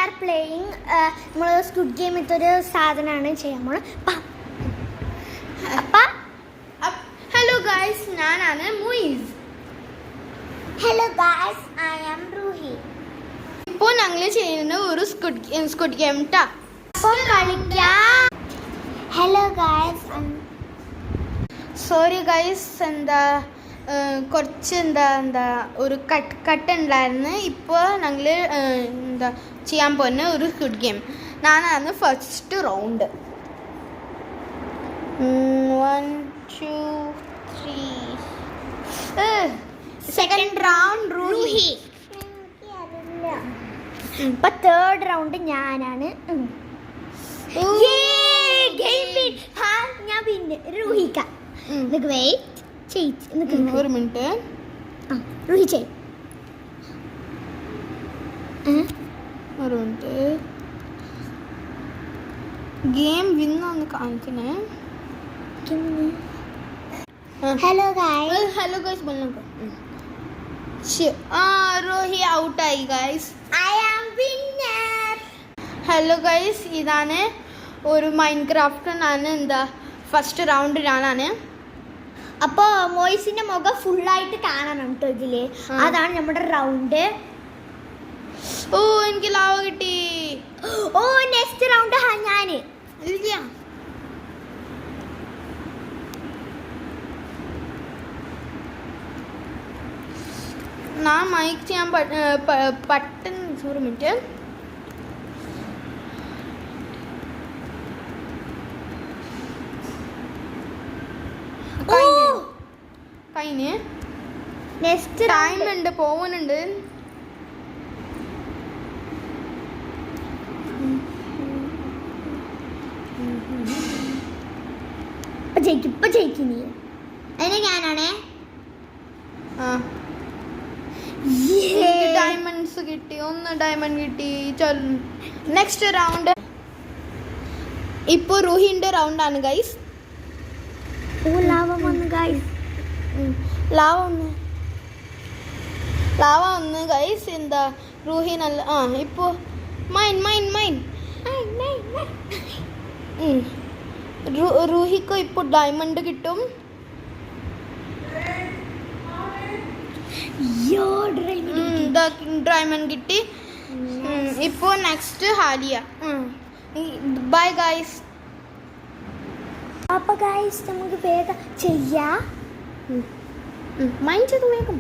R playing നമ്മൾ Squid Game ഇതൊരു സാധനമാണ് ചെയ്യാൻ പോണത്. ഹലോ ഗായ്സ്, ഞാനാണ് Muiz. Hello guys, I am Roohi. ഇപ്പോൾ ഞങ്ങൾ ചെയ്യുന്ന ഒരു സ്ക്വിഡ് ഗെയിം ട്ടാ. അപ്പോൾ കളിക്കാം. ഹലോ ഗായ്സ്, സോറി ഗായ്സ്, കുറച്ച് ഒരു കട്ട് ഉണ്ടായിരുന്നു. ഇപ്പോൾ ഞങ്ങൾ ചെയ്യാൻ പോകുന്ന ഒരു സ്ക്വിഡ് ഗെയിം. ഞാനാണ് first round. 1 2 3. Second round Roohi. ഇപ്പൊ തേർഡ് റൗണ്ട് ഞാനാണ്. ഞാൻ പിന്നെ റൂഹിക്ക. ഒരു മിനിറ്റ്. റൂഹി ചെയ്. ഒരു മിനിറ്റ്. ഗെയിം വിന്നൊന്ന് കാണിക്കണേ. Hello guys. ഹലോ ഗായ്സ് बोलना. റോഹി ഔട്ടായി guys. I am winner. Hello guys, ഇതാണ് ഒരു മൈൻക്രാഫ്റ്റ്. ഞാൻ ഫസ്റ്റ് റൗണ്ട് ഞാനാണ്. അപ്പൊ മോയിസിന്റെ മുഖം ഫുള്ളായിട്ട് കാണണം കേട്ടോ ഇതില്. അതാണ് നമ്മുടെ റൗണ്ട്. ഓ, എനിക്ക് ലാവ കിട്ടി. ഓ, നെക്സ്റ്റ് റൗണ്ട് ഞാന്. ഇല്ല, ഞാൻ മൈക്ക് ചെയ്യാൻ പറ്റുന്ന. ഒരു മിനിറ്റ്. കഴിഞ്ഞ് നെക്സ്റ്റ് ടൈം ഉണ്ട്, പോകുന്നുണ്ട്. ഇപ്പൊ ജയിക്കും നീ. അതിന് ഞാനാണേ. ഡയമണ്ട്സ് കിട്ടി, 1 ഡയമണ്ട് കിട്ടി. Next round. ഇപ്പൊ റൂഹിന്റെ റൗണ്ട് ആണ് ഗൈസ്. ലാവ വന്നു ഗൈസ്. ലാവ ഒന്ന് ഗൈസ്. റൂഹി നല്ല. ഇപ്പോ മൈൻ. റൂഹിക്ക് ഇപ്പോൾ ഡയമണ്ട് കിട്ടും. ഡയമണ്ട് കിട്ടി. ഇപ്പോൾ നെക്സ്റ്റ് ഹാലിയ. Bye guys. അപ്പൊ ഗൈസ് നമുക്ക് വേഗം ചെയ്യാം. മൈൻഡ് ചെയ്ത് വേഗം.